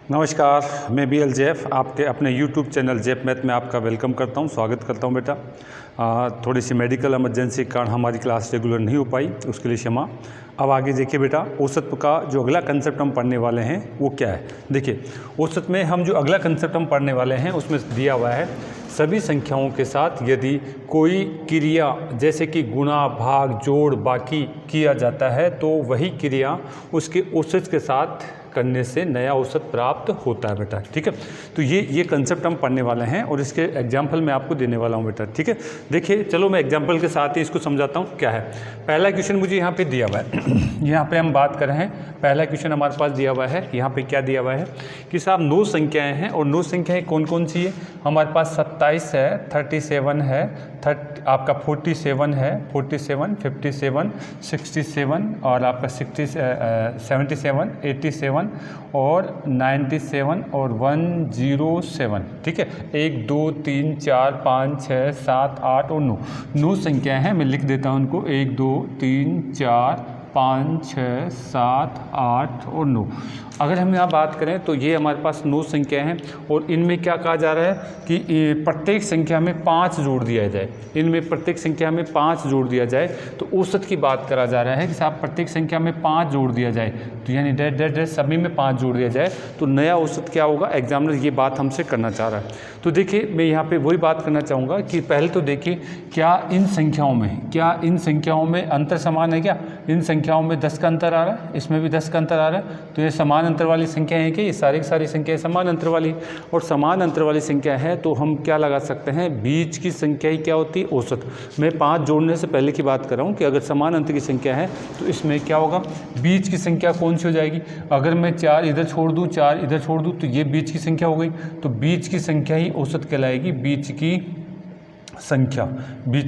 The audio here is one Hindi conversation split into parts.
नमस्कार, मैं बी एल जैफ आपके अपने YouTube चैनल जैफ मैथ में आपका वेलकम करता हूं, स्वागत करता हूं बेटा। थोड़ी सी मेडिकल इमरजेंसी के कारण हमारी क्लास रेगुलर नहीं हो पाई, उसके लिए क्षमा। अब आगे देखिए बेटा, औसत का जो अगला कंसेप्ट हम पढ़ने वाले हैं वो क्या है। देखिए, औसत में हम जो अगला कंसेप्ट हम पढ़ने वाले हैं उसमें दिया हुआ है सभी संख्याओं के साथ यदि कोई क्रिया जैसे कि गुणा, भाग, जोड़, बाकी किया जाता है तो वही क्रिया उसके औसत के साथ करने से नया औसत प्राप्त होता है बेटा। ठीक है, तो ये कंसेप्ट हम पढ़ने वाले हैं और इसके एग्जाम्पल मैं आपको देने वाला हूं बेटा। ठीक है, देखिए चलो मैं एग्जाम्पल के साथ ही इसको समझाता हूं क्या है। पहला क्वेश्चन मुझे यहाँ पे दिया हुआ है यहाँ पे हम बात कर रहे हैं, पहला क्वेश्चन हमारे पास दिया हुआ है। यहाँ पे क्या दिया हुआ है कि साहब 9 संख्याएँ हैं और 9 संख्याएँ कौन कौन सी है। हमारे पास 27 है, 37 है, आपका 47 है, 47, 57, 67 और आपका 77, 87 और 97 और 107। ठीक है, 1 2 3 4 5 6 7 8 और 9 संख्याएं हैं। मैं लिख देता हूं उनको, 1 2 3 4 5 6 7 8 और 9। अगर हम यहाँ बात करें तो ये हमारे पास 9 संख्या हैं और इनमें क्या कहा जा रहा है कि प्रत्येक संख्या में 5 जोड़ दिया जाए। इनमें प्रत्येक संख्या में 5 जोड़ दिया जाए तो औसत की बात करा जा रहा है कि साहब प्रत्येक संख्या में 5 जोड़ दिया जाए, तो यानी डैट सभी में 5 जोड़ दिया जाए तो नया औसत क्या होगा। एग्जामिनर ये बात हमसे करना चाह रहा है। तो देखिए, मैं यहाँ पे वही बात करना चाहूँगा कि पहले तो देखिए क्या इन संख्याओं में अंतर समान है। क्या इन संख्याओं में 10 का अंतर आ रहा है, इसमें भी 10 का अंतर आ रहा है, तो ये समान अंतर वाली संख्या है कि ये सारी की सारी संख्याएं समान अंतर वाली। और समान अंतर वाली संख्या है तो हम क्या लगा सकते हैं, बीच की संख्या ही क्या होती है, औसत। मैं 5 जोड़ने से पहले की बात कर रहा हूँ कि अगर समान अंतर की संख्या है तो इसमें क्या होगा, बीच की संख्या कौन सी हो जाएगी। अगर मैं 4 इधर छोड़ दूँ, 4 इधर छोड़ दूँ तो ये बीच की संख्या हो गई, तो बीच की संख्या ही औसत कहलाएगी। बीच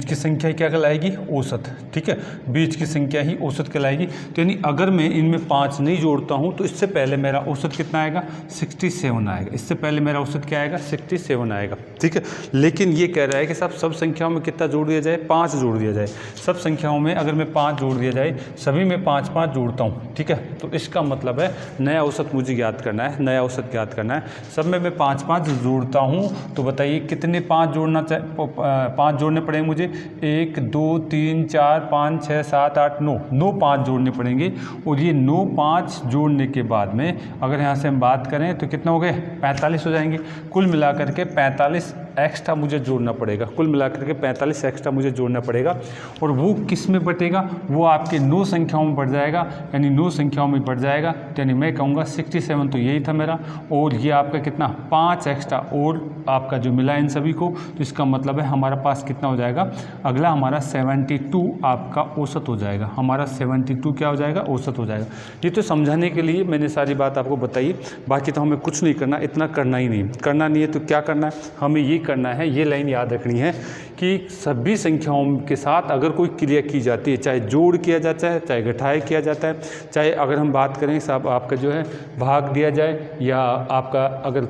की संख्या क्या कहलाएगी, औसत। ठीक है, बीच की संख्या ही औसत कहलाएगी। तो यानी अगर मैं इनमें 5 नहीं जोड़ता हूं तो इससे पहले मेरा औसत कितना आएगा, 67 आएगा। इससे पहले मेरा औसत क्या आएगा, 67 आएगा। ठीक है, लेकिन ये कह रहा है कि साहब सब संख्याओं में कितना जोड़ दिया जाए, 5 जोड़ दिया जाए। सब संख्याओं में अगर मैं 5 जोड़ दिया जाए, सभी में 5-5 जोड़ता हूँ। ठीक है, तो इसका मतलब है नया औसत मुझे ज्ञात करना है, नया औसत ज्ञात करना है। सब में मैं 5-5 जोड़ता हूँ तो बताइए कितने 5 जोड़ना चाहिए, 5 जोड़ने पड़ेंगे मुझे, 1 2 3 4 5 6 7 8 9 5 जोड़ने पड़ेंगे। और ये 9 5 जोड़ने के बाद में अगर यहाँ से हम बात करें तो कितना हो गए, 45 हो जाएंगे। कुल मिलाकर के 45 एक्स्ट्रा मुझे जोड़ना पड़ेगा, कुल मिलाकर के 45 एक्स्ट्रा मुझे जोड़ना पड़ेगा। और वो किस में बटेगा, वो आपके 9 संख्याओं में बढ़ जाएगा, यानी 9 संख्याओं में बढ़ जाएगा। यानी मैं कहूँगा 67 तो यही था मेरा, और ये आपका कितना 5 एक्स्ट्रा और आपका जो मिला इन सभी को, तो इसका मतलब है हमारा पास कितना हो जाएगा, अगला हमारा 72 आपका औसत हो जाएगा। हमारा 72 क्या हो जाएगा, औसत हो जाएगा। ये तो समझाने के लिए मैंने सारी बात आपको बताई, बाकी तो हमें कुछ नहीं करना, इतना करना ही नहीं। करना नहीं है तो क्या करना है, हमें ये करना है, ये लाइन याद रखनी है कि सभी संख्याओं के साथ अगर कोई क्रिया की जाती है, चाहे जोड़ किया जाता है, चाहे घटाए किया जाता है, चाहे अगर हम बात करें साहब आपका जो है भाग दिया जाए, या आपका अगर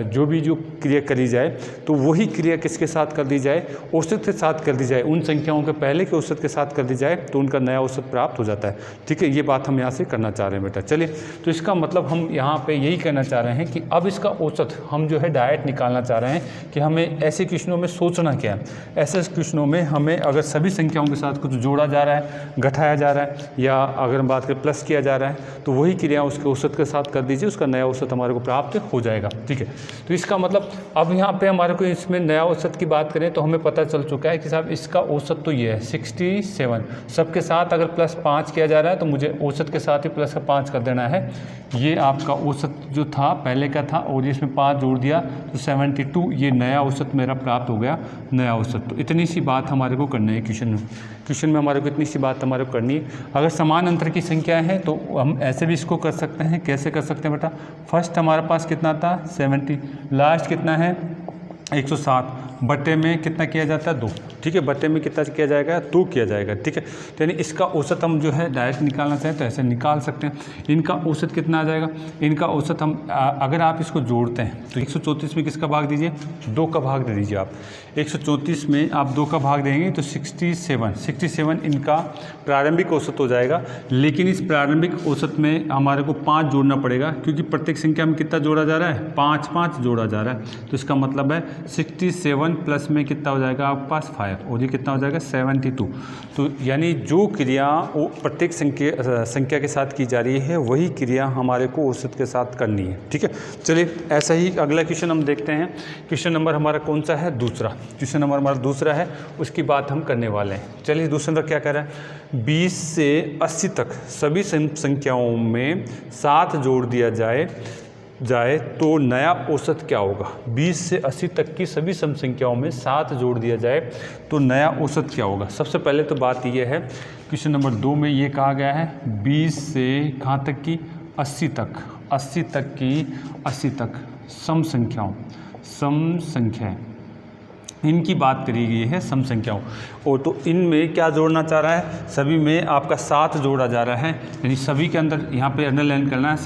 जो क्रिया करी जाए तो वही क्रिया किसके साथ कर दी जाए, औसत के साथ कर दी जाए। उन संख्याओं के पहले के औसत के साथ कर दी जाए तो उनका नया औसत प्राप्त हो जाता है। ठीक है, ये बात हम यहाँ से करना चाह रहे हैं बेटा। चलिए, तो इसका मतलब हम यहाँ पे यही कहना चाह रहे हैं कि अब इसका औसत हम जो है डायरेक्ट निकालना चाह रहे हैं कि हमें ऐसे क्वेश्चनों में सोचना क्या है। ऐसे क्वेश्चनों में हमें अगर सभी संख्याओं के साथ कुछ जोड़ा जा रहा है, घटाया जा रहा है, या अगर हम बात करें प्लस किया जा रहा है, तो वही क्रिया उसके औसत के साथ कर दीजिए, उसका नया औसत हमारे को प्राप्त हो जाएगा। ठीक है, तो इसका मतलब अब यहाँ पे हमारे को इसमें नया औसत की बात करें तो हमें पता चल चुका है कि साहब इसका औसत तो ये है 67। सबके साथ अगर +5 किया जा रहा है तो मुझे औसत के साथ ही प्लस का 5 कर देना है। ये आपका औसत जो था पहले का था और इसमें 5 जोड़ दिया तो 72, ये नया औसत मेरा प्राप्त हो गया, नया औसत। तो इतनी सी बात हमारे को करनी है क्वेश्चन में हमारे को इतनी सी बात हमारे को करनी है। अगर समान अंतर की संख्या है तो हम ऐसे भी इसको कर सकते हैं। कैसे कर सकते हैं बेटा, फर्स्ट हमारे पास कितना था 70, लास्ट कितना है 107 बटे में कितना किया जाता है 2, ठीक है, बटे में कितना किया जाएगा 2 किया जाएगा, ठीक है। तो यानी इसका औसत हम जो है डायरेक्ट निकालना चाहें तो ऐसे निकाल सकते हैं। इनका औसत कितना आ जाएगा, इनका औसत हम अगर आप इसको जोड़ते हैं तो 134 में किसका भाग दीजिए 2 का भाग दे दीजिए आप। 134 में आप 2 का भाग देंगे तो 67 इनका प्रारंभिक औसत हो जाएगा। लेकिन इस प्रारंभिक औसत में हमारे को 5 जोड़ना पड़ेगा, क्योंकि प्रत्येक संख्या में कितना जोड़ा जा रहा है 5 जोड़ा जा रहा है। तो इसका मतलब है 67 प्लस में कितना हो जाएगा आपके पास 5, और ये कितना हो जाएगा 72। तो यानी जो क्रिया प्रत्येक संख्या के साथ की जा रही है वही क्रिया हमारे को औसत के साथ करनी है, ठीक है। चलिए ऐसा ही अगला क्वेश्चन हम देखते हैं। क्वेश्चन नंबर हमारा कौन सा है, दूसरा। क्वेश्चन नंबर हमारा दूसरा है, उसकी बात हम करने वाले हैं। चलिए दूसरा नंबर क्या कह रहा है, 20 से 80 तक सभी संख्याओं में 7 जोड़ दिया जाए तो नया औसत क्या होगा। 20 से 80 तक की सभी सम संख्याओं में 7 जोड़ दिया जाए तो नया औसत क्या होगा। सबसे पहले तो बात यह है, क्वेश्चन नंबर 2 में ये कहा गया है 20 से कहाँ तक की 80 तक सम संख्याएं इनकी बात करी गई है सम संख्याओं। और तो इनमें क्या जोड़ना चाह रहा है, सभी में आपका 7 जोड़ा जा रहा है, यानी सभी के अंदर यहाँ पे अंडरलाइन करना है,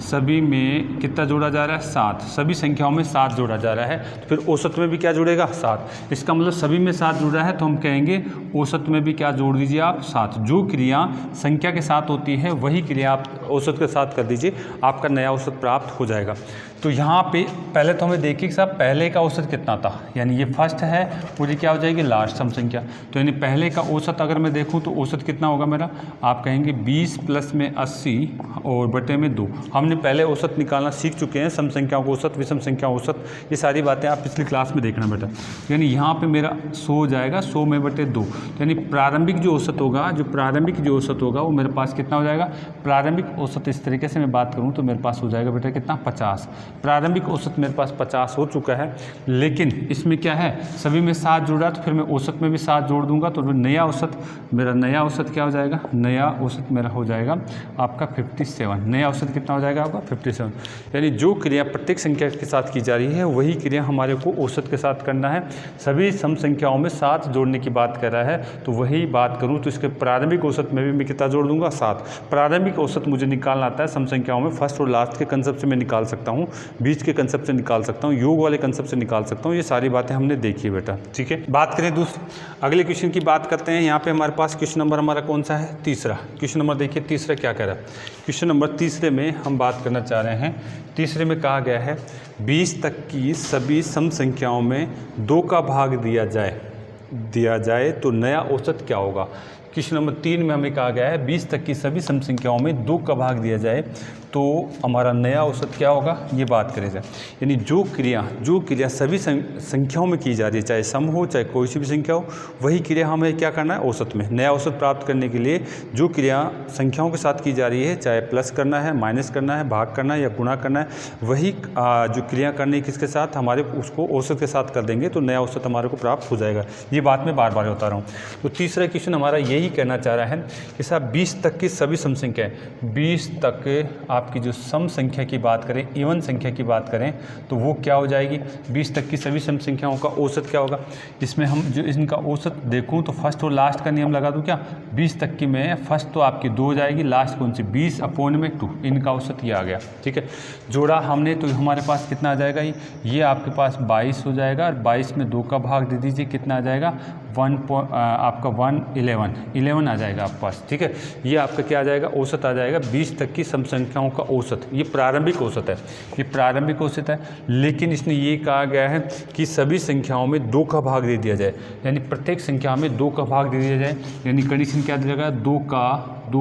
सभी में कितना जोड़ा जा रहा है 7, सभी संख्याओं में 7 जोड़ा जा रहा है। तो फिर औसत में भी क्या जुड़ेगा 7। इसका मतलब सभी में 7 जुड़ रहा है तो हम कहेंगे औसत में भी क्या जोड़ दीजिए आप 7। जो क्रिया संख्या के साथ होती है वही क्रिया आप औसत के साथ कर दीजिए, आपका नया औसत प्राप्त हो जाएगा। तो यहाँ पे पहले तो हमें देखिए कि साहब पहले का औसत कितना था, यानी ये फर्स्ट है और ये क्या हो जाएगी लास्ट सम संख्या। तो यानी पहले का औसत अगर मैं देखूँ तो औसत कितना होगा मेरा, आप कहेंगे 20 प्लस में 80 और बटे में 2। हमने पहले औसत निकालना सीख चुके हैं, सम संख्याओं को औसत, विषम संख्या औसत, ये सारी बातें आप पिछली क्लास में देखना बेटा। यानी यहाँ पर मेरा 100 हो जाएगा, 100 में बटे 2, यानी प्रारंभिक जो औसत होगा वो मेरे पास कितना हो जाएगा। प्रारंभिक औसत इस तरीके से मैं बात करूँ तो मेरे पास हो जाएगा बेटा कितना 50। प्रारंभिक औसत मेरे पास 50 हो चुका है, लेकिन इसमें क्या है सभी में 7 जुड़ा, तो फिर मैं औसत में भी 7 जोड़ दूंगा तो नया औसत क्या हो जाएगा, नया औसत मेरा हो जाएगा आपका 57। नया औसत कितना हो जाएगा आपका 57। यानी जो क्रिया प्रत्येक संख्या के साथ की जा रही है वही क्रिया हमारे को औसत के साथ करना है। सभी सम संख्याओं में 7 जोड़ने की बात कर रहा है, तो वही बात करूँ तो इसके प्रारंभिक औसत में भी मैं कितना जोड़ दूंगा 7। प्रारंभिक औसत मुझे निकालना आता है सम संख्याओं में, फर्स्ट और लास्ट के कंसेप्ट से मैं निकाल सकता हूँ, बीच के कंसेप्ट से निकाल सकता हूँ, योग वाले कंसेप्ट से निकाल सकता हूँ। ये सारी बातें हमने देखी है बेटा, ठीक है। बात करें अगले क्वेश्चन की बात करते हैं। यहाँ पे हमारे पास क्वेश्चन नंबर हमारा कौन सा है, तीसरा। क्वेश्चन नंबर देखिए तीसरा क्या कह रहा है। क्वेश्चन नंबर तीसरे में हम बात करना चाह रहे हैं। तीसरे में कहा गया है 20 तक की सभी सम संख्याओं में 2 का भाग दिया जाए तो नया औसत क्या होगा। क्वेश्चन नंबर 3 में हमें कहा गया है 20 तक की सभी सम संख्याओं में 2 का भाग दिया जाए तो हमारा नया औसत क्या होगा, ये बात करें जाए। यानी जो क्रिया सभी संख्याओं में की जा रही है, चाहे सम हो चाहे कोई सी भी संख्या हो, वही क्रिया हमें क्या करना है औसत में। नया औसत प्राप्त करने के लिए जो क्रिया संख्याओं के साथ की जा रही है, चाहे प्लस करना है, माइनस करना है, भाग करना है या गुणा करना है, वही जो क्रिया करनी है किसके साथ, हमारे उसको औसत के साथ कर देंगे तो नया औसत हमारे को प्राप्त हो जाएगा। ये बात मैं बार बार बता रहा हूँ। तो तीसरा क्वेश्चन हमारा यही कहना चाह रहा है कि साहब 20 तक की सभी सम संख्याएं, 20 तक आपकी जो सम संख्या की बात करें, इवन संख्या की बात करें तो वो क्या हो जाएगी। 20 तक की सभी सम संख्याओं का औसत क्या होगा। इसमें हम जो इनका औसत देखूं तो फर्स्ट और लास्ट का नियम लगा दूं क्या। 20 तक की में फर्स्ट तो आपकी 2 हो जाएगी, लास्ट कौन सी 20/2, इनका औसत ये आ गया, ठीक है। जोड़ा हमने तो हमारे पास कितना आ जाएगा, ये आपके पास 22 हो जाएगा, और 22 में 2 का भाग दे दीजिए, कितना आ जाएगा 11 आ जाएगा आपके पास, ठीक है। ये आपका क्या आ जाएगा, औसत आ जाएगा 20 तक की सम संख्याओं का औसत। ये प्रारंभिक औसत है, ये प्रारंभिक औसत है। लेकिन इसने ये कहा गया है कि सभी संख्याओं में 2 का भाग दे दिया जाए, यानी प्रत्येक संख्या में 2 का भाग दे दिया जाए। यानी कंडीशन क्या दिया जाएगा, 2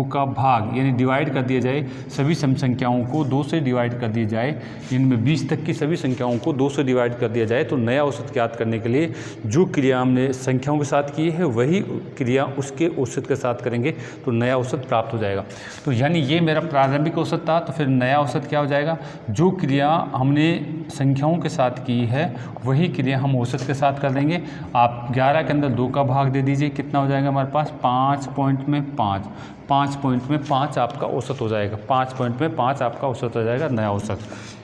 का भाग, यानी डिवाइड कर दिया जाए, सभी सम संख्याओं को 2 से डिवाइड कर दिया जाए। इनमें 20 तक की सभी संख्याओं को 2 से डिवाइड कर दिया जाए तो नया औसत ज्ञात करने के लिए जो क्रिया हमने संख्याओं के साथ की है वही क्रिया उसके औसत के साथ करेंगे तो नया औसत प्राप्त हो जाएगा। तो यानी ये मेरा प्रारंभिक औसत था, तो फिर नया औसत क्या हो जाएगा, जो क्रिया हमने संख्याओं के साथ की है वही क्रिया हम औसत के साथ कर देंगे। आप 11 के अंदर 2 का भाग दे दीजिए, कितना हो जाएगा हमारे पास 5 पॉइंट में 5, 5 पॉइंट में 5 आपका औसत हो जाएगा, 5 पॉइंट में 5 आपका औसत हो जाएगा नया औसत।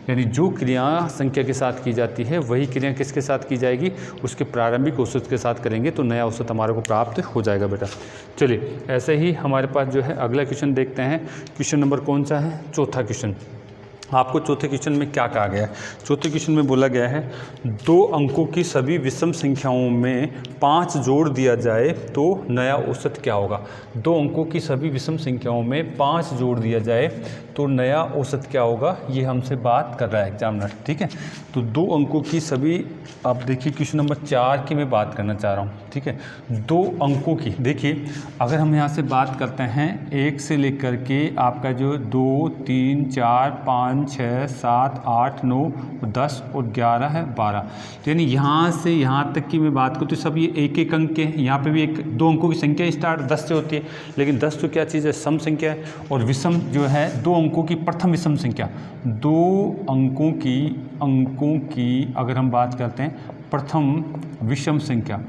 यानी जो क्रिया संख्या के साथ की जाती है वही क्रिया किसके साथ की जाएगी, उसके प्रारंभिक औसत के साथ करेंगे तो नया औसत हमारे को प्राप्त हो जाएगा बेटा। चलिए ऐसे ही हमारे पास जो है अगला क्वेश्चन देखते हैं। क्वेश्चन नंबर कौन सा है, चौथा क्वेश्चन। आपको चौथे क्वेश्चन में क्या कहा गया है, चौथे क्वेश्चन में बोला गया है 2 अंकों की सभी विषम संख्याओं में 5 जोड़ दिया जाए तो नया औसत क्या होगा। 2 अंकों की सभी विषम संख्याओं में 5 जोड़ दिया जाए तो नया औसत क्या होगा, ये हमसे बात कर रहा है एग्जामिनर। ठीक है, तो 2 अंकों की सभी, आप देखिए क्वेश्चन नंबर 4 की मैं बात करना चाह रहा हूँ। ठीक है, 2 अंकों की, देखिए अगर हम यहाँ से बात करते हैं 1 से लेकर के आपका जो 2, 3, 4, 5, 6, 7, 8, 9, 10 और 11 है 12, तो यानी यहाँ से यहाँ तक की मैं बात करूँ तो सब ये एक एक अंक के हैं। यहाँ पे भी 2 अंकों की संख्या स्टार्ट 10 से होती है, लेकिन 10 तो क्या चीज़ है, सम संख्या है। और विषम जो है 2 अंकों की प्रथम विषम संख्या, 2 अंकों की अगर हम बात करते हैं प्रथम विषम संख्या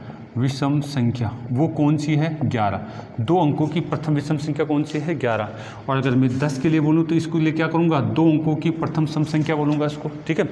वो कौन सी है, 11। 2 अंकों की प्रथम विषम संख्या कौन सी है, 11। और अगर मैं 10 के लिए बोलूँ तो इसको लिए क्या करूँगा, 2 अंकों की प्रथम सम संख्या बोलूँगा इसको। ठीक है,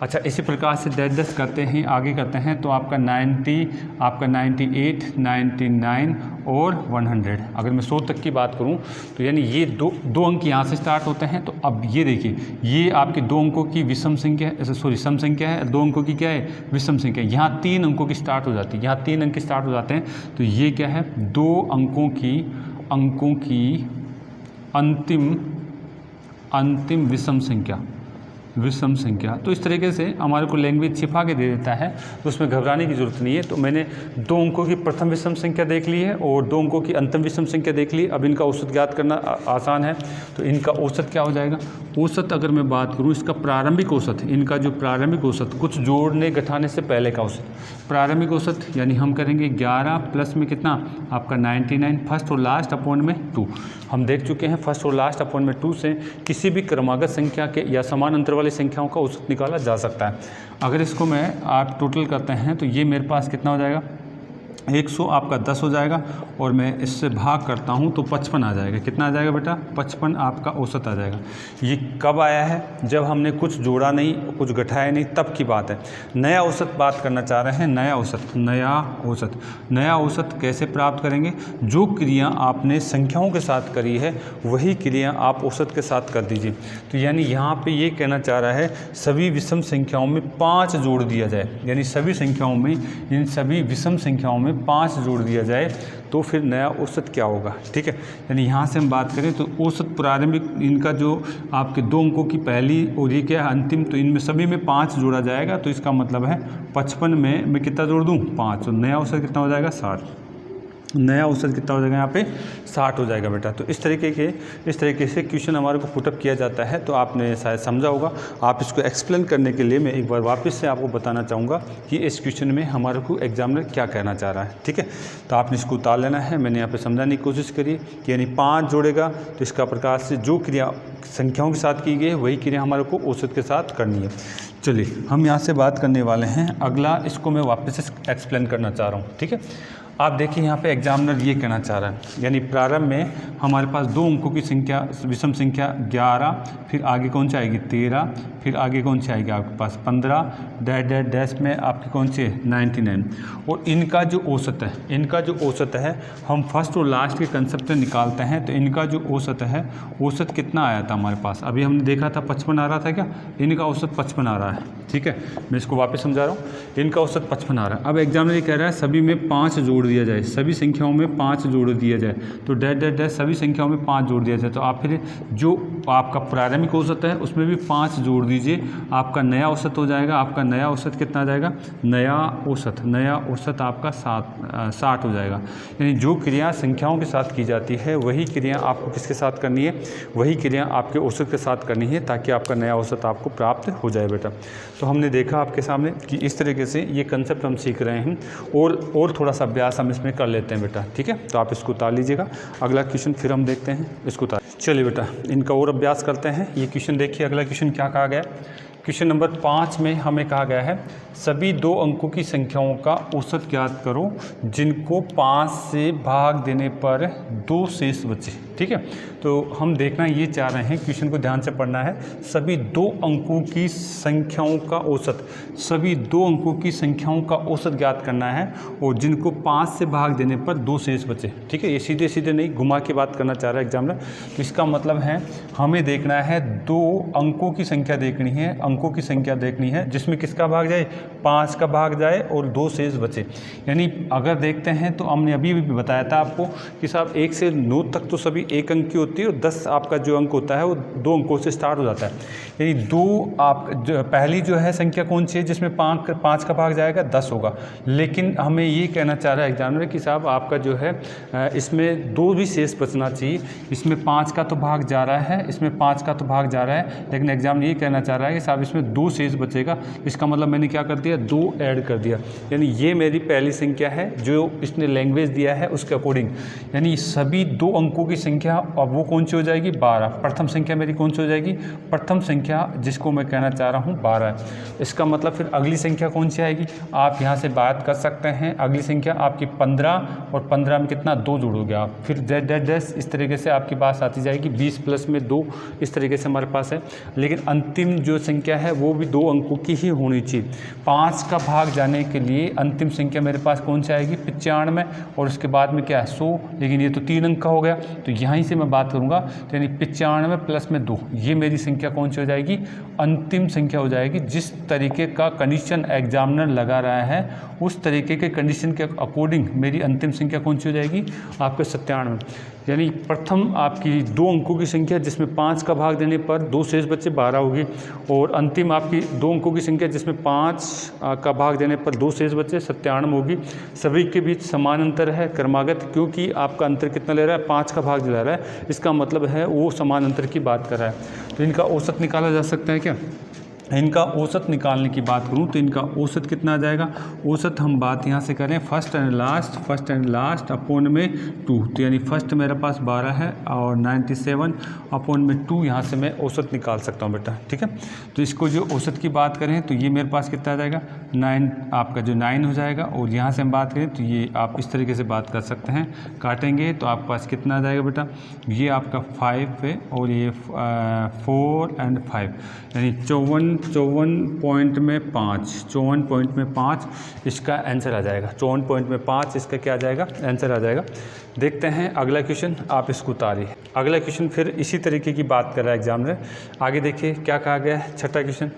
अच्छा इसी प्रकार से 10 करते हैं, आगे करते हैं तो आपका 90, आपका 98, 99 और 100। अगर मैं 100 तक की बात करूँ तो यानी ये दो अंक यहाँ से स्टार्ट होते हैं। तो अब ये देखिए, ये आपके 2 अंकों की विषम संख्या है, सॉरी सम संख्या है, 2 अंकों की क्या है, विषम संख्या। यहाँ 3 अंकों की स्टार्ट हो जाती है, यहाँ 3 अंक स्टार्ट हो जाते हैं। तो ये क्या है, 2 अंकों की अंतिम विषम संख्या। तो इस तरीके से हमारे को लैंग्वेज छिपा के दे देता है, तो उसमें घबराने की ज़रूरत नहीं है। तो मैंने 2 अंकों की प्रथम विषम संख्या देख ली है और 2 अंकों की अंतिम विषम संख्या देख ली। अब इनका औसत ज्ञात करना आसान है। तो इनका औसत क्या हो जाएगा, औसत अगर मैं बात करूँ इसका प्रारंभिक औसत, इनका जो प्रारंभिक औसत कुछ जोड़ने घटाने से पहले का औसत, प्रारंभिक औसत यानी हम करेंगे 11 प्लस में कितना आपका 99, फर्स्ट और लास्ट अपॉन में 2। हम देख चुके हैं फर्स्ट और लास्ट अपॉन में 2 से किसी भी क्रमागत संख्या के या समान अंतर वाली संख्याओं का औसत निकाला जा सकता है। अगर इसको मैं आप टोटल करते हैं तो ये मेरे पास कितना हो जाएगा, 100 आपका 10 हो जाएगा और मैं इससे भाग करता हूँ तो 55 आ जाएगा। कितना आ जाएगा बेटा, 55 आपका औसत आ जाएगा। ये कब आया है, जब हमने कुछ जोड़ा नहीं, कुछ घटाया नहीं, तब की बात है। नया औसत बात करना चाह रहे हैं, नया औसत कैसे प्राप्त करेंगे, जो क्रिया आपने संख्याओं के साथ करी है वही क्रिया आप औसत के साथ कर दीजिए। तो यानी यहाँ पर ये कहना चाह रहा है सभी विषम संख्याओं में 5 जोड़ दिया जाए, यानी सभी संख्याओं में, इन सभी विषम संख्याओं में 5 जोड़ दिया जाए तो फिर नया औसत क्या होगा। ठीक है, यानी यहाँ से हम बात करें तो औसत प्रारंभिक, इनका जो आपके 2 अंकों की पहली और ये क्या है अंतिम, तो इनमें सभी में 5 जोड़ा जाएगा। तो इसका मतलब है 55 में मैं कितना जोड़ दूँ, 5, तो नया औसत कितना हो जाएगा, 60। नया औसत कितना हो जाएगा यहाँ पे, 60 हो जाएगा बेटा। तो इस तरीके से क्वेश्चन हमारे को पुटअप किया जाता है। तो आपने शायद समझा होगा। आप इसको एक्सप्लेन करने के लिए मैं एक बार वापस से आपको बताना चाहूँगा कि इस क्वेश्चन में हमारे को एग्जामिनर क्या कहना चाह रहा है। ठीक है, तो आपने इसको उतार लेना है। मैंने यहाँ पे समझाने की कोशिश करी कि यानी 5 जोड़ेगा तो इसका प्रकार से जो क्रिया संख्याओं के साथ की गई है वही क्रिया हमारे को औसत के साथ करनी है। चलिए हम यहाँ से बात करने वाले हैं अगला, इसको मैं वापस से एक्सप्लेन करना चाह रहा हूँ। ठीक है, आप देखिए यहाँ पे एग्जामिनर ये कहना चाह रहा है, यानी प्रारंभ में हमारे पास 2 अंकों की संख्या विषम संख्या 11, फिर आगे कौन सी आएगी 13, फिर आगे कौन सी आएगी आपके पास 15, डैश में आपकी कौन सी है 99। और इनका जो औसत है हम फर्स्ट और लास्ट के कंसेप्ट में निकालते हैं। तो इनका जो औसत है, औसत कितना आया था हमारे पास, अभी हमने देखा था 55 आ रहा था क्या, इनका औसत 55 आ रहा है। ठीक है, मैं इसको वापस समझा रहा हूँ, इनका औसत 55 आ रहा है। अब एग्जामिनर ये कह रहा है सभी में 5 जोड़ दिया जाए, सभी संख्याओं में 5 जोड़ दिया जाए। तो डैश सभी संख्याओं में 5 जोड़ दिया जाए। तो आप फिर जो आपका प्रारंभिक औसत है उसमें भी 5 जोड़ दीजिए, आपका नया औसत हो जाएगा। आपका नया औसत कितना आ जाएगा, नया औसत आपका 60 हो जाएगा। यानी जो क्रिया संख्याओं के साथ की जाती है वही क्रिया आपको किसके साथ करनी है, वही क्रिया आपके औसत के साथ करनी है, ताकि आपका नया औसत आपको प्राप्त हो जाए बेटा। तो हमने देखा आपके सामने कि इस तरीके से ये कंसेप्ट हम सीख रहे हैं और थोड़ा सा अभ्यास हम इसमें कर लेते हैं बेटा। ठीक है, तो आप इसको उतार लीजिएगा। अगला क्वेश्चन फिर हम देखते हैं, इसको उतार। चलिए बेटा इनका और अभ्यास करते हैं। ये क्वेश्चन देखिए, अगला क्वेश्चन क्या कहा गया। क्वेश्चन नंबर 5 में हमें कहा गया है सभी 2 अंकों की संख्याओं का औसत ज्ञात करो जिनको 5 से भाग देने पर 2 शेष बचे। ठीक है, तो हम देखना ये चाह रहे हैं, क्वेश्चन को ध्यान से पढ़ना है। सभी 2 अंकों की संख्याओं का औसत, सभी 2 अंकों की संख्याओं का औसत ज्ञात करना है और जिनको 5 से भाग देने पर 2 शेष बचे। ठीक है, ये सीधे सीधे नहीं घुमा के बात करना चाह रहा है एग्जामिनर। तो इसका मतलब है हमें देखना है 2 अंकों की संख्या देखनी है, अंकों की संख्या देखनी है जिसमें किसका भाग जाए, 5 का भाग जाए और 2 शेष बचे। यानी अगर देखते हैं तो हमने अभी भी बताया था आपको कि साहब 1 से 9 तक तो सभी 1 अंक की होती है और 10 आपका जो अंक होता है वो 2 अंकों से स्टार्ट हो जाता है। यानी 2 आप पहली जो है संख्या कौन सी है जिसमें 5 का भाग जाएगा, 10 होगा। लेकिन हमें ये कहना चाह रहा है एग्जामिनर कि साहब आपका जो है इसमें 2 भी शेष बचना चाहिए। इसमें 5 का तो भाग जा रहा है, इसमें 5 का तो भाग जा रहा है, लेकिन एग्जाम ये कहना चाह रहा है कि साहब इसमें 2 शेष बचेगा। इसका मतलब मैंने क्या कर दिया, 2 ऐड कर दिया। यानी ये मेरी पहली संख्या है जो इसने लैंग्वेज दिया है उसके अकॉर्डिंग। यानी सभी 2 अंकों की संख्या अब वो कौन सी हो जाएगी, 12। प्रथम संख्या मेरी कौन सी हो जाएगी, प्रथम संख्या जिसको मैं कहना चाह रहा हूँ 12 है। इसका मतलब फिर अगली संख्या कौन सी आएगी, आप यहाँ से बात कर सकते हैं। अगली संख्या आपकी 15 और 15 में कितना 2 जोड़ोगे आप, फिर डैश इस तरीके से आपकी बात आती जाएगी। 20 प्लस में 2 इस तरीके से हमारे पास है। लेकिन अंतिम जो संख्या है वो भी 2 अंकों की ही होनी चाहिए। 5 का भाग जाने के लिए अंतिम संख्या मेरे पास कौन सी आएगी, 95 और उसके बाद में क्या है 100। लेकिन ये तो 3 अंक का हो गया, तो यहीं से मैं बात करूँगा। तो यानी 95 प्लस में 2, ये मेरी संख्या कौन सी हो जाएगी, अंतिम संख्या हो जाएगी। जिस तरीके का कंडीशन एग्जामिनर लगा रहा है उस तरीके के कंडीशन के अकॉर्डिंग मेरी अंतिम संख्या कौन सी हो जाएगी, आपके 97। यानी प्रथम आपकी 2 अंकों की संख्या जिसमें 5 का भाग देने पर 2 शेष बचे 12 होगी, और अंतिम आपकी 2 अंकों की संख्या जिसमें 5 का भाग देने पर 2 शेष बचे 97 होगी। सभी के बीच समान अंतर है क्रमागत, क्योंकि आपका अंतर कितना ले रहा है, 5 का भाग दिला रहा है। इसका मतलब है वो समान अंतर की बात कर रहा है। तो इनका औसत निकाला जा सकता है क्या, इनका औसत निकालने की बात करूं तो इनका औसत कितना आ जाएगा। औसत हम बात यहाँ से करें फर्स्ट एंड लास्ट अपोन में 2, तो यानी फर्स्ट मेरे पास 12 है और 97 अपोन में 2 यहाँ से मैं औसत निकाल सकता हूँ बेटा। ठीक है, तो इसको जो औसत की बात करें तो ये मेरे पास कितना आ जाएगा 9, आपका जो 9 हो जाएगा। और यहाँ से हम बात करें तो ये आप इस तरीके से बात कर सकते हैं, काटेंगे तो आपके पास कितना आ जाएगा बेटा, ये आपका 5 है और ये 4 और 5, यानी 54 पॉइंट में 5 इसका आंसर आ जाएगा। 54 पॉइंट में 5 इसका क्या आ जाएगा, आंसर आ जाएगा। देखते हैं अगला क्वेश्चन, आप इसको उतारिए। अगला क्वेश्चन फिर इसी तरीके की बात कर रहा है एग्जामिनर। आगे देखिए क्या कहा गया है। छठा क्वेश्चन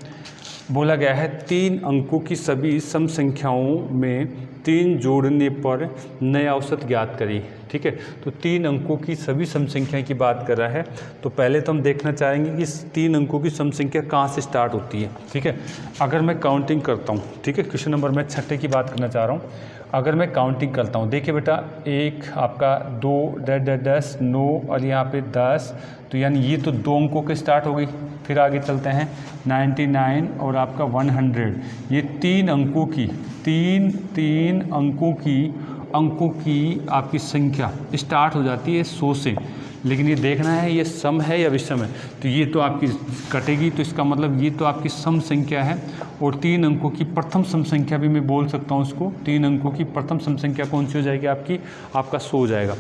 बोला गया है 3 अंकों की सभी सम संख्याओं में 3 जोड़ने पर नया औसत ज्ञात करिए। ठीक है, तो 3 अंकों की सभी सम संख्या की बात कर रहा है। तो पहले तो हम देखना चाहेंगे कि इस 3 अंकों की सम संख्या कहाँ से स्टार्ट होती है। ठीक है, अगर मैं काउंटिंग करता हूँ, ठीक है, क्वेश्चन नंबर मैं 6 की बात करना चाह रहा हूँ। अगर मैं काउंटिंग करता हूँ, देखिए बेटा 1 आपका 2 10 9 और यहाँ पे 10, तो यानी ये तो 2 अंकों के स्टार्ट हो गई। फिर आगे चलते हैं 99 और आपका 100, ये 3 अंकों की 3 अंकों की आपकी संख्या स्टार्ट हो जाती है 100 से। लेकिन ये देखना है ये सम है या विषम है, तो ये तो आपकी कटेगी, तो इसका मतलब ये तो आपकी सम संख्या है। और 3 अंकों की प्रथम सम संख्या भी मैं बोल सकता हूँ उसको। 3 अंकों की प्रथम सम संख्या कौन सी हो जाएगी आपकी, आपका 100 हो जाएगा।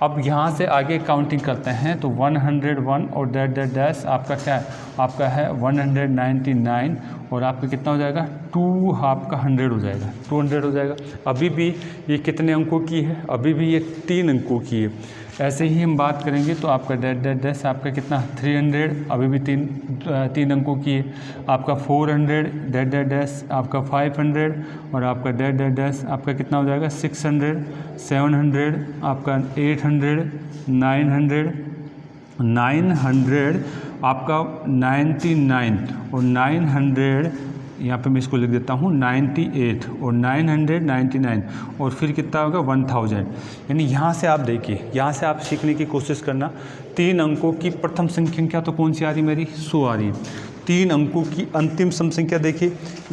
अब यहाँ से आगे काउंटिंग करते हैं तो 101 और डैश आपका क्या है, आपका है 199 और आपका कितना हो जाएगा 2 आपका 100 हो जाएगा, 200 हो जाएगा। अभी भी ये कितने अंकों की है, अभी भी ये 3 अंकों की है। ऐसे ही हम बात करेंगे तो आपका डैश आपका कितना 300, अभी भी 3 अंकों की है। आपका 400 डैश आपका 500 और आपका डैश आपका कितना हो जाएगा 600 700 आपका 800 900 आपका 99 और 900, यहाँ पे मैं इसको लिख देता हूँ 98 और 999 और फिर कितना होगा 1000। यानी यहाँ से आप देखिए, यहाँ से आप सीखने की कोशिश करना। 3 अंकों की प्रथम संख्या तो कौन सी आ रही मेरी, 100 आ रही है। 3 अंकों की अंतिम सम संख्या देखिए,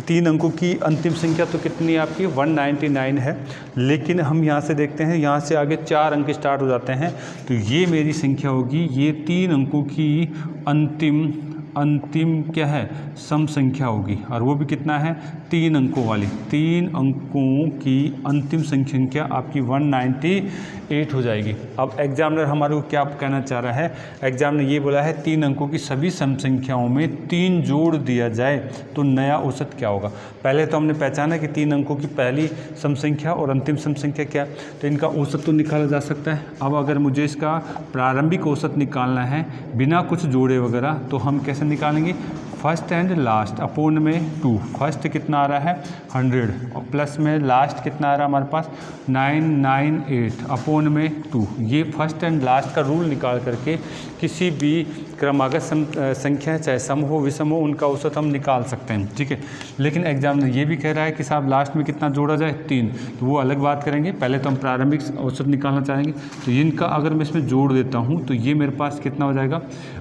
3 अंकों की अंतिम संख्या तो कितनी है आपकी 199 है। लेकिन हम यहाँ से देखते हैं, यहाँ से आगे 4 अंक स्टार्ट हो जाते हैं, तो ये मेरी संख्या होगी, ये 3 अंकों की अंतिम अंतिम क्या है सम संख्या होगी, और वो भी कितना है 3 अंकों वाली। 3 अंकों की अंतिम संख्या आपकी 198 हो जाएगी। अब एग्जामिनर हमारे को क्या कहना चाह रहा है, एग्जामिनर ये बोला है 3 अंकों की सभी सम संख्याओं में 3 जोड़ दिया जाए तो नया औसत क्या होगा। पहले तो हमने पहचाना कि 3 अंकों की पहली सम संख्या और अंतिम सम संख्या क्या, तो इनका औसत तो निकाला जा सकता है। अब अगर मुझे इसका प्रारंभिक औसत निकालना है बिना कुछ जोड़े वगैरह, तो हम कैसे निकालेंगे, फर्स्ट एंड लास्ट अपोन में 2। फर्स्ट कितना आ रहा है 100 और प्लस में लास्ट कितना आ रहा है हमारे पास 998 अपोन में 2। ये फर्स्ट एंड लास्ट का रूल निकाल करके किसी भी क्रमागत संख्या चाहे सम हो विषम हो उनका औसत हम निकाल सकते हैं, ठीक है। लेकिन एग्जामिनर ये भी कह रहा है कि साहब लास्ट में कितना जोड़ा जाए 3, तो वो अलग बात करेंगे। पहले तो हम प्रारंभिक औसत निकालना चाहेंगे, तो इनका अगर मैं इसमें जोड़ देता हूँ तो ये मेरे पास कितना हो जाएगा,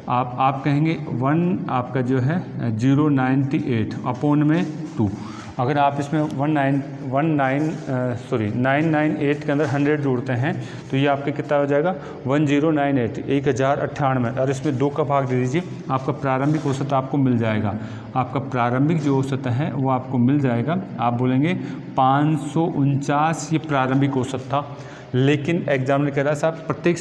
आप कहेंगे 1 आपका जो है 098 अपोन में 2। अगर आप इसमें 998 के अंदर 100 जोड़ते हैं तो ये आपके कितना हो जाएगा 1098 1098, और इसमें 2 का भाग दे दीजिए, आपका प्रारंभिक औसत आपको मिल जाएगा। आपका प्रारंभिक जो औसत है वो आपको मिल जाएगा, आप बोलेंगे 549 ये प्रारंभिक औसत था। लेकिन एग्जामिनर कह रहा है साहब प्रत्येक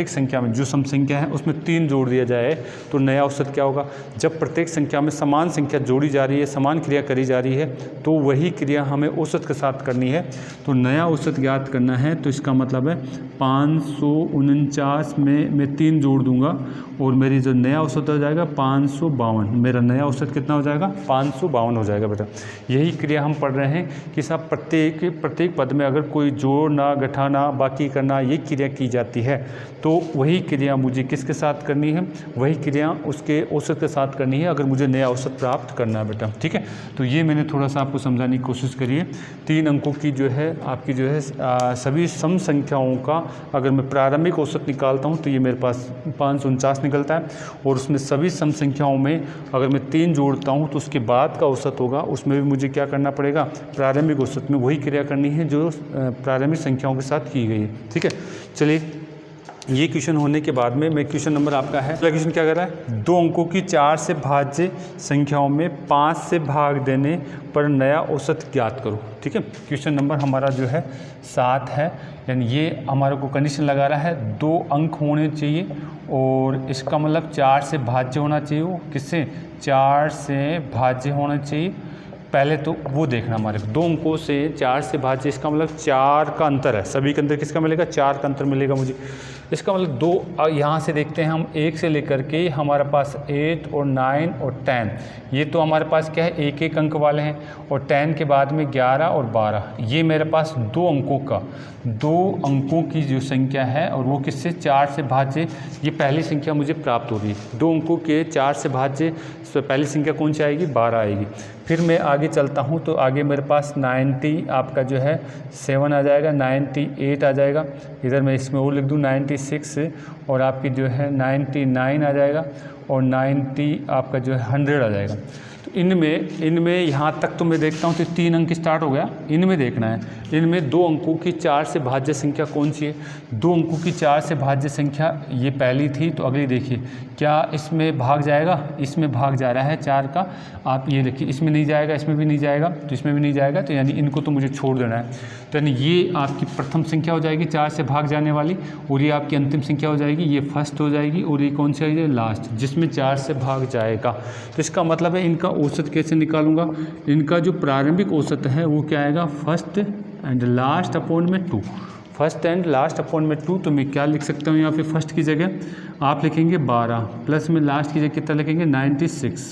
संख्या में जो सम संख्या है उसमें 3 जोड़ दिया जाए तो नया औसत क्या होगा। जब प्रत्येक संख्या में समान संख्या जोड़ी जा रही है, समान क्रिया करी जा रही है, तो वही क्रिया हमें औसत के साथ करनी है। तो नया औसत ज्ञात करना है, तो इसका मतलब है 549 में मैं 3 जोड़ दूंगा और मेरी जो नया औसत हो जाएगा 552। मेरा नया औसत कितना हो जाएगा 552 हो जाएगा बेटा। यही क्रिया हम पढ़ रहे हैं कि साहब प्रत्येक पद में अगर कोई जोड़ना घटाना बाकी करना ये क्रिया की जाती है, तो वही क्रिया मुझे किसके साथ करनी है, वही क्रिया उसके औसत के साथ करनी है अगर मुझे नया औसत प्राप्त करना है बेटा, ठीक है। तो ये मैंने थोड़ा सा आपको समझाने की कोशिश करी है। 3 अंकों की जो है आपकी जो है सभी सम संख्याओं का अगर मैं प्रारंभिक औसत निकालता हूँ तो ये मेरे पास 549 निकलता है, और उसमें सभी सम संख्याओं में अगर मैं 3 जोड़ता हूँ तो उसके बाद का औसत होगा, उसमें भी मुझे क्या करना पड़ेगा, प्रारंभिक औसत में वही क्रिया करनी है जो प्रारंभिक संख्याओं के साथ की गई है, ठीक है। चलिए ये क्वेश्चन होने के बाद में मैं क्वेश्चन नंबर आपका है, अगला क्वेश्चन क्या कर रहा है, 2 अंकों की 4 से भाज्य संख्याओं में 5 से भाग देने पर नया औसत ज्ञात करो, ठीक है। क्वेश्चन नंबर हमारा जो है 7 है, यानी ये हमारे को कंडीशन लगा रहा है 2 अंक होने चाहिए और इसका मतलब 4 से भाज्य होना चाहिए। वो किससे, 4 से भाज्य होना चाहिए। पहले तो वो देखना हमारे 2 अंकों से 4 से भाज्य, इसका मतलब 4 का अंतर है, सभी के अंदर किसका मिलेगा 4 का अंतर मिलेगा मुझे। इसका मतलब 2 यहाँ से देखते हैं हम 1 से लेकर के हमारे पास 8 और 9 और 10, ये तो हमारे पास क्या है 1 अंक वाले हैं, और 10 के बाद में 11 और 12, ये मेरे पास 2 अंकों की जो संख्या है और वो किससे 4 से भाज्य, ये पहली संख्या मुझे प्राप्त हो रही है। 2 अंकों के 4 से भाज्य पहली संख्या कौन सी आएगी, 12 आएगी। फिर मैं आगे चलता हूँ तो आगे मेरे पास 90 आपका जो है 7 आ जाएगा, 98 आ जाएगा, इधर मैं इसमें और लिख दूँ 96 और आपकी जो है 99 आ जाएगा, और 90 आपका जो है 100 आ जाएगा। तो इनमें यहाँ तक तो मैं देखता हूँ तो 3 अंक स्टार्ट हो गया, इनमें देखना है, इनमें 2 अंकों की 4 से भाज्य संख्या कौन सी है। 2 अंकों की 4 से भाज्य संख्या ये पहली थी, तो अगली देखिए क्या इसमें भाग जाएगा, इसमें भाग जा रहा है 4 का, आप ये देखिए इसमें नहीं जाएगा, इसमें भी नहीं जाएगा, तो इसमें भी नहीं जाएगा, तो यानी इनको तो मुझे छोड़ देना है। तो यानी ये आपकी प्रथम संख्या हो जाएगी 4 से भाग जाने वाली, और ये आपकी अंतिम संख्या हो जाएगी, ये फर्स्ट हो जाएगी, और ये कौन सी है लास्ट, जिसमें 4 से भाग जाएगा। तो इसका मतलब है इनका औसत कैसे निकालूंगा, इनका जो प्रारंभिक औसत है वो क्या आएगा, फर्स्ट एंड लास्ट अपॉन में 2, फर्स्ट एंड लास्ट अपॉन में 2। तो मैं क्या लिख सकता हूँ यहाँ पे, फर्स्ट की जगह आप लिखेंगे 12 प्लस में लास्ट की जगह कितना लिखेंगे 96।